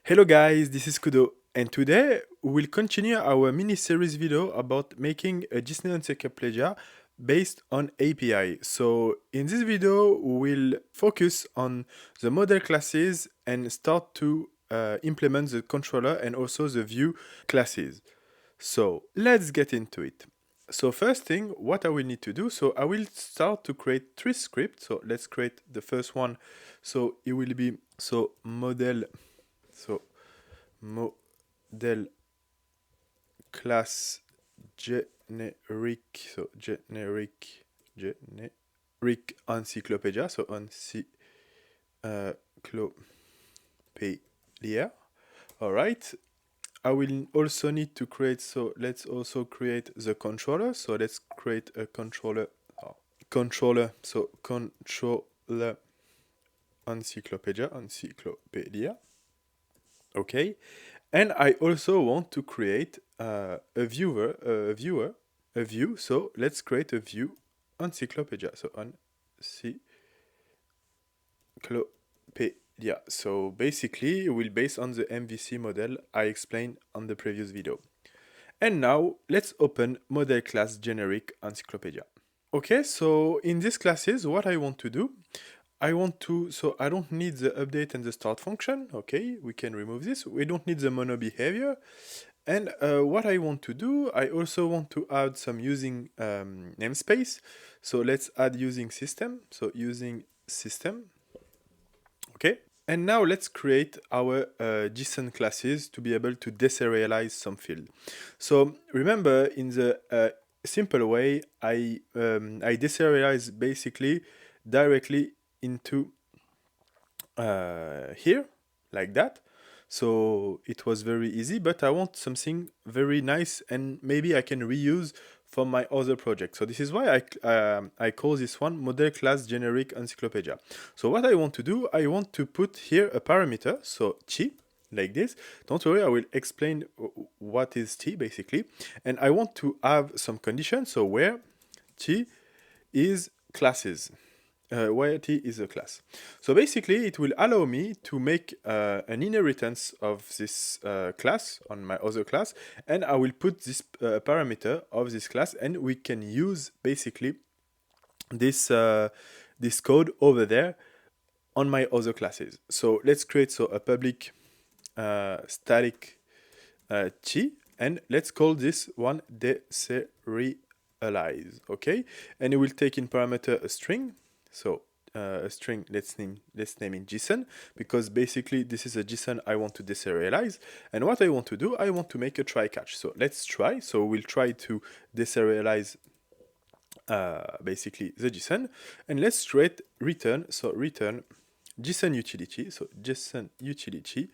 Hello guys, this is Kudo, and today we'll continue our mini-series video about making a Disney encyclopedia based on API. So in this video, we'll focus on the model classes and start to implement the controller and also the view classes. So let's get into it. So first thing, what I will need to do, so I will start to create three scripts. So let's create the first one. So it will be, so model, so model class generic, so generic encyclopedia, so encyclopedia. All right. I will also need to create, so let's also create the controller. So let's create a controller, so controller encyclopedia. Okay. And I also want to create a view. So let's create a view encyclopedia. So encyclopedia. So basically, it will base on the MVC model I explained on the previous video. And now let's open model class generic encyclopedia. Okay, so in these classes, what I want to do, so I don't need the update and the start function. Okay, we can remove this. We don't need the mono behavior. And what I want to do, I also want to add some using namespace. So let's add using system. So using system. Okay. And now let's create our JSON classes to be able to deserialize some field. So remember, in the simple way, I deserialize basically directly into here, like that. So it was very easy, but I want something very nice and maybe I can reuse for my other project. So this is why I call this one model class generic encyclopedia. So what I want to do, I want to put here a parameter, so t, like this. Don't worry, I will explain what is t basically. And I want to have some conditions, so where t is classes. Where t is a class. So basically, it will allow me to make an inheritance of this class on my other class, and I will put this parameter of this class, and we can use basically this this code over there on my other classes. So let's create a public static t, and let's call this one deserialize. Okay, and it will take in parameter a string. So a string, let's name it JSON, because basically this is a JSON I want to deserialize. And what I want to do, I want to make a try catch. So let's try. So we'll try to deserialize basically the JSON, and let's return. So return JSON utility. So JSON utility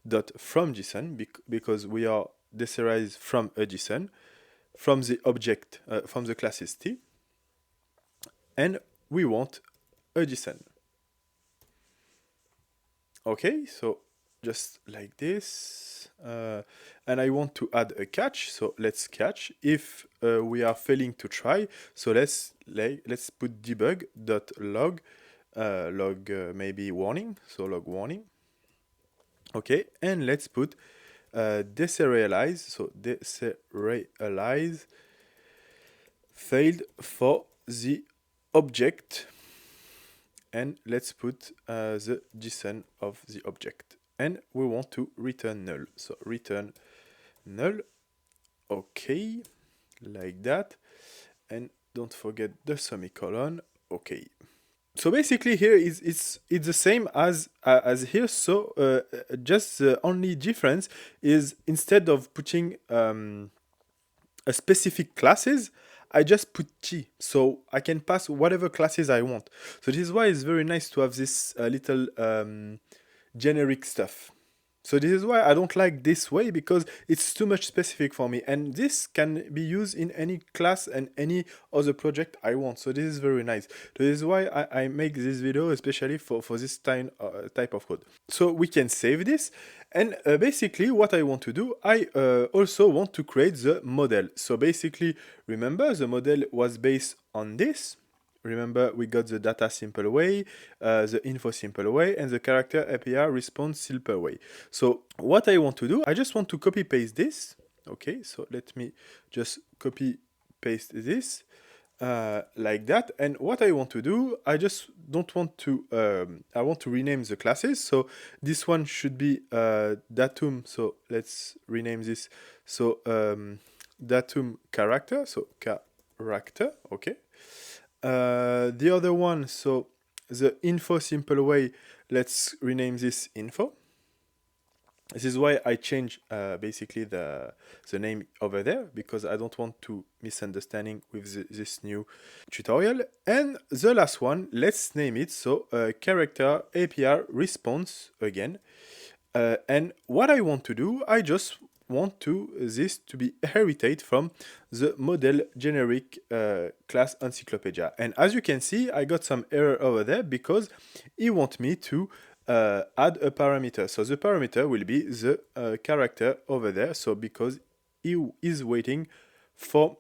dot from JSON, because we are deserialized from a JSON, from the object, from the classes t, and we want a JSON. Okay, so just like this. And I want to add a catch, so let's catch if we are failing to try. So let's put debug.log maybe warning, so log warning. Okay, and let's put deserialize, so deserialize failed for the object, and let's put the JSON of the object, and we want to return null, so return null. Okay, like that, and don't forget the semicolon. Okay, so basically here it's the same as here. So just the only difference is, instead of putting a specific classes, I just put t, so I can pass whatever classes I want. So this is why it's very nice to have this little generic stuff. So this is why I don't like this way, because it's too much specific for me, and this can be used in any class and any other project I want. So this is very nice. So this is why I make this video especially for this type of code. So we can save this, and basically what I want to do, I also want to create the model. So basically, remember, the model was based on this, remember we got the data simple way, the info simple way, and the character APR response simple way. So what I want to do, I just want to copy paste this. Okay, so let me just copy paste this like that. And what I want to do, I just don't want to, I want to rename the classes. So this one should be datum. So let's rename this. So datum character. So character. Okay. The other one, so the info simple way, let's rename this info. This is why I change basically the name over there, because I don't want to misunderstanding with this new tutorial. And the last one, let's name it so character APR response again. And what I want to do, I just want this to be inherited from the model generic class encyclopedia. And as you can see, I got some error over there because it wants me to add a parameter. So the parameter will be the character over there. So because he is waiting for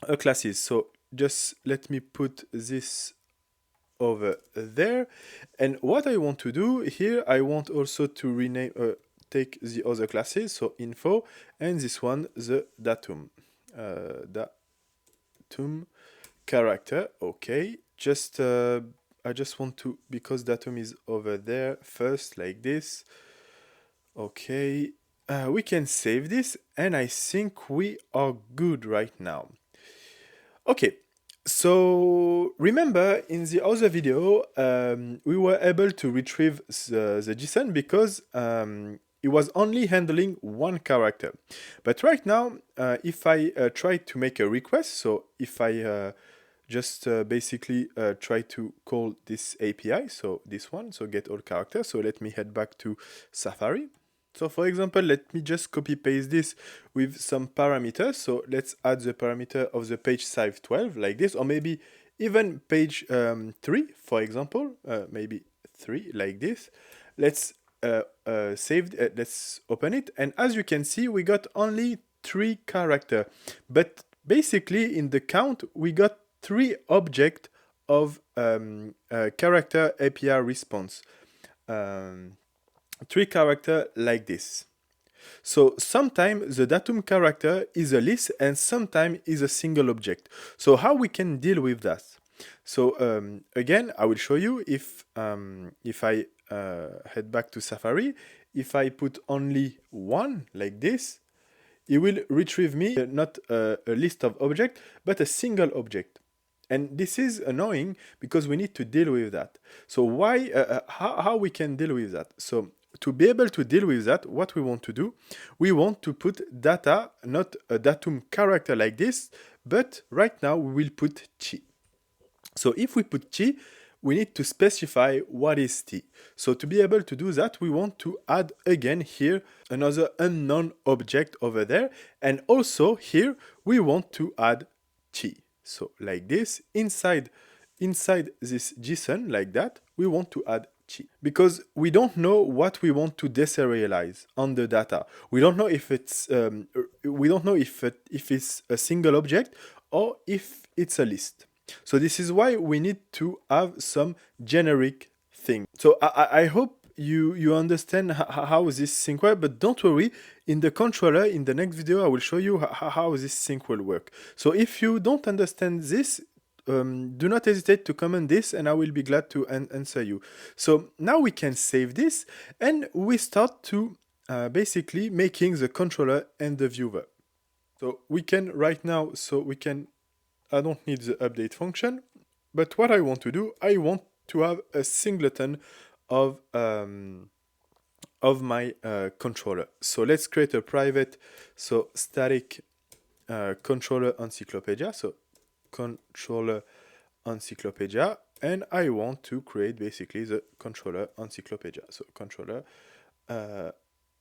a classes. So just let me put this over there. And what I want to do here, I want also to rename, take the other classes, so info, and this one, the datum. Datum character, okay. Just I just want to, because datum is over there first, like this. Okay, we can save this, and I think we are good right now. Okay, so remember in the other video, we were able to retrieve the JSON because it was only handling one character. But right now, if I try to make a request, so if I just basically try to call this API, so this one, so get all characters. So let me head back to Safari. So for example, let me just copy paste this with some parameters. So let's add the parameter of the page size 12 like this, or maybe even page 3, for example, maybe 3 like this. Let's save, let's open it. And as you can see, we got only 3 characters, but basically in the count, we got 3 objects of character API response. 3 characters like this. So sometimes the datum character is a list and sometimes is a single object. So how we can deal with that? So again, I will show you if I head back to Safari, if I put only one like this, it will retrieve me not a list of objects, but a single object. And this is annoying because we need to deal with that. So why, how we can deal with that? So to be able to deal with that, what we want to do, we want to put data, not a datum character like this, but right now we will put t. So if we put t, we need to specify what is t. So to be able to do that, we want to add again here another unknown object over there. And also here, we want to add t. So like this, inside this JSON, like that, we want to add t. Because we don't know what we want to deserialize on the data. We don't know if it's if it's a single object or if it's a list. So this is why we need to have some generic thing. So I hope you understand how this sync works, but don't worry, in the controller, in the next video, I will show you how this sync will work. So if you don't understand this, do not hesitate to comment this and I will be glad to answer you. So now we can save this and we start to basically making the controller and the viewer. So we can right now, I don't need the update function, but what I want to do, I want to have a singleton of my controller. So let's create a private, so static controller encyclopedia. So controller encyclopedia, and I want to create basically the controller encyclopedia. So controller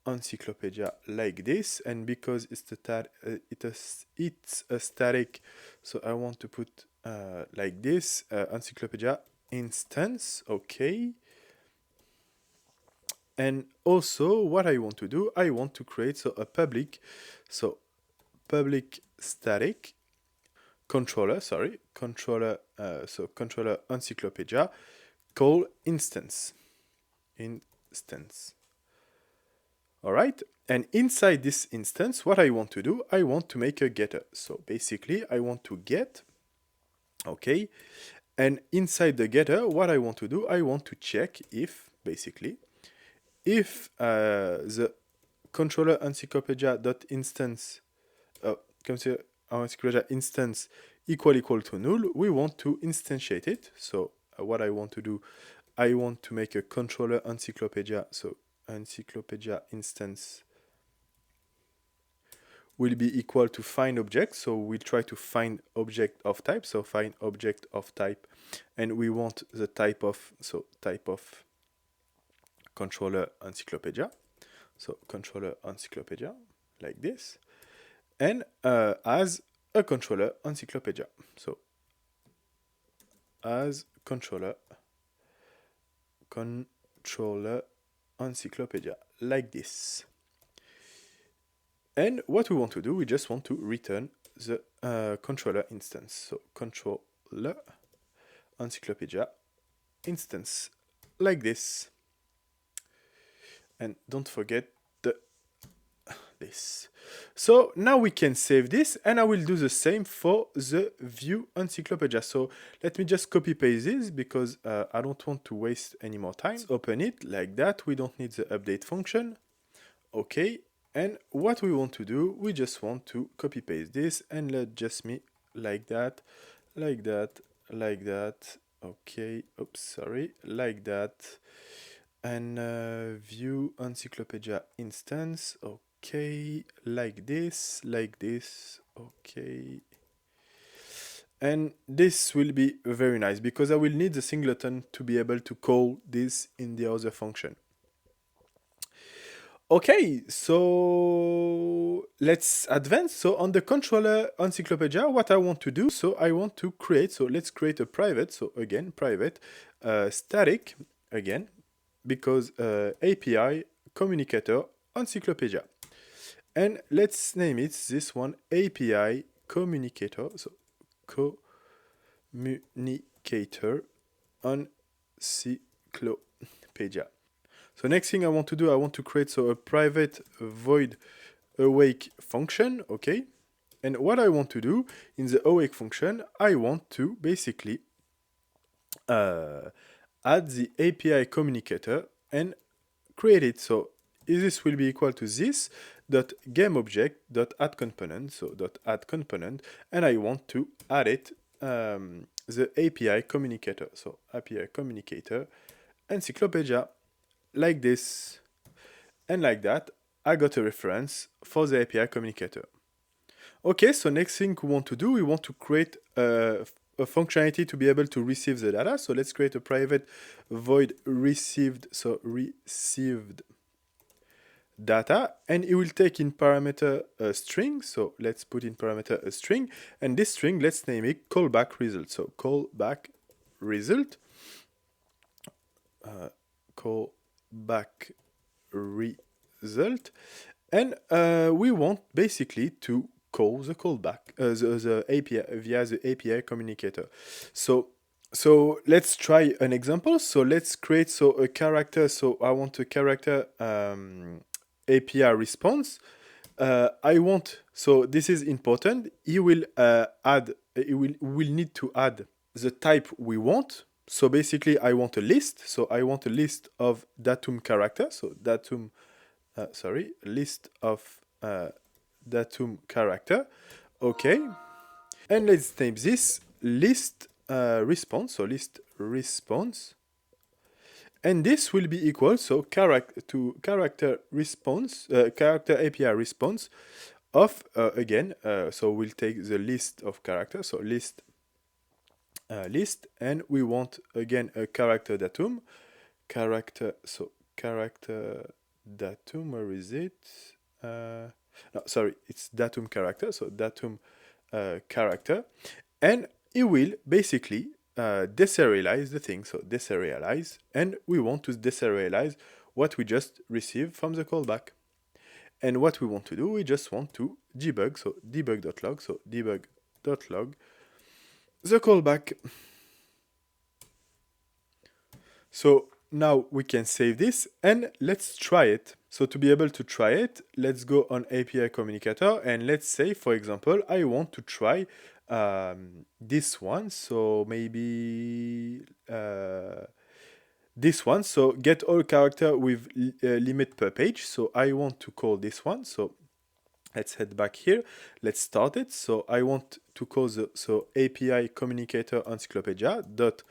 encyclopedia like this, and because it's it's a static, so I want to put like this encyclopedia instance. Okay. And also what I want to do, I want to create a public static controller, sorry, controller, so controller encyclopedia, call instance. All right, and inside this instance, what I want to do, I want to make a getter. So basically, I want to get, okay, and inside the getter, what I want to do, I want to check if, basically, if the controller encyclopedia.instance, consider our encyclopedia instance equal to null, we want to instantiate it. So what I want to do, I want to make a controller encyclopedia, so encyclopedia instance will be equal to find object. So we'll try to find object of type. So find object of type, and we want the type of, so type of controller encyclopedia. So controller encyclopedia, like this, and as a controller encyclopedia. So as controller encyclopedia, like this. And what we want to do, we just want to return the controller instance. So controller encyclopedia instance, like this. And don't forget this. So now we can save this, and I will do the same for the view encyclopedia. So let me just copy paste this because I don't want to waste any more time. Let's open it like that. We don't need the update function. Okay, and what we want to do, we just want to copy paste this and let just me like that, like that, like that. Okay, oops, sorry, like that. And view encyclopedia instance. Okay, like this, okay. And this will be very nice because I will need the singleton to be able to call this in the other function. Okay, so let's advance. So on the controller encyclopedia, what I want to do, so I want to create, so let's create a private, so again, private, static, again, because API communicator encyclopedia. And let's name it this one, API communicator, so communicator encyclopedia. So next thing I want to do, I want to create so a private void awake function, okay? And what I want to do in the awake function, I want to basically add the API communicator and create it. So this will be equal to this dot game object dot add component, so dot add component, and I want to add it the API communicator. So API communicator encyclopedia, like this, and like that, I got a reference for the API communicator. Okay, so next thing we want to do, we want to create a functionality to be able to receive the data. So let's create a private void received, so received data, and it will take in parameter a string. So let's put in parameter a string, and this string, let's name it callback result. So callback result, callback result, and we want basically to call the callback, the API via the API communicator. So let's try an example. So let's create so a character. So I want a character API response. I want, so this is important. He will will need to add the type we want. So basically I want a list. So I want a list of datum character. So datum, list of datum character. Okay. And let's name this list response. So list response. And this will be equal, so character response, character API response of, again, so we'll take the list of characters, so list, and we want, again, a character datum, character datum, where is it? No, sorry, it's datum character, so datum character, and it will basically deserialize the thing, so deserialize, and we want to deserialize what we just received from the callback. And what we want to do, we just want to debug, so debug.log, so debug.log the callback. So now we can save this and let's try it. So to be able to try it, let's go on API communicator and let's say, for example, I want to try this one. So maybe this one. So get all character with limit per page. So I want to call this one. So let's head back here. Let's start it. So I want to call the API communicator encyclopedia dot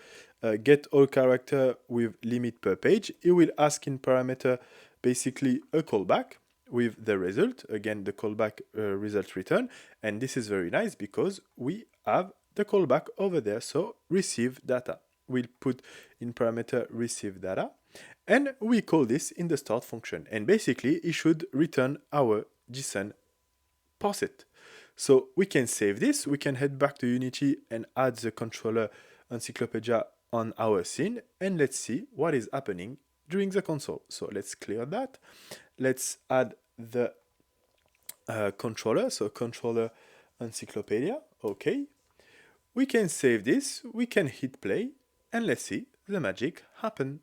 get all character with limit per page. It will ask in parameter basically a callback with the result. Again, the callback result return. And this is very nice because we have the callback over there. So receive data. We'll put in parameter receive data. And we call this in the start function. And basically, it should return our JSON parset. So we can save this. We can head back to Unity and add the controller encyclopedia on our scene. And let's see what is happening during the console. So let's clear that. Let's add the controller. So controller encyclopedia. Okay. We can save this. We can hit play. And let's see the magic happen.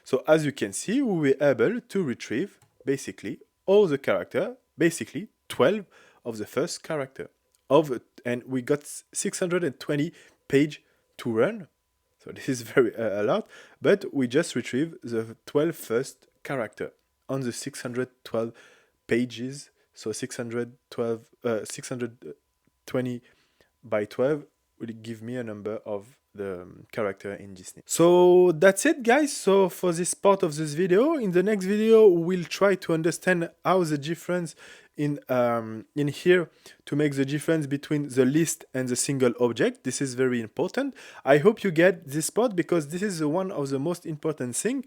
So as you can see, we were able to retrieve basically all the character, basically 12 of the first character. And we got 620 page to run. So this is very a lot, but we just retrieved the 12 first character on the 612 pages. So 620 by 12 will give me a number of the character in Disney. So that's it, guys. So for this part of this video, in the next video we'll try to understand how the difference in here to make the difference between the list and the single object. This is very important. I hope you get this part because this is one of the most important thing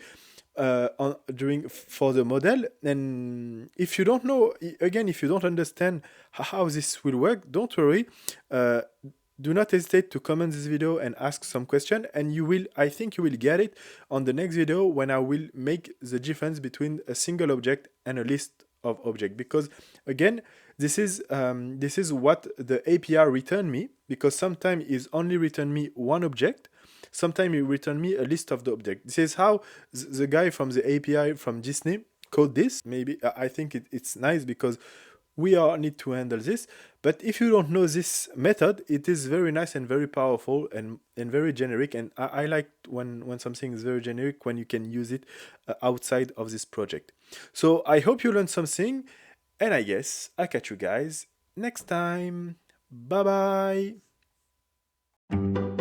for the model. And if you don't know, again, if you don't understand how this will work, don't worry. Do not hesitate to comment this video and ask some question, and I think you will get it on the next video when I will make the difference between a single object and a list of objects. Because again, this is what the API return me, because sometimes it only return me one object, sometimes it return me a list of the object. This is how the guy from the API from Disney code this. Maybe I think it's nice because we all need to handle this. But if you don't know this method, it is very nice and very powerful and very generic. And I like when something is very generic, when you can use it outside of this project. So I hope you learned something, and I guess I'll catch you guys next time. Bye bye.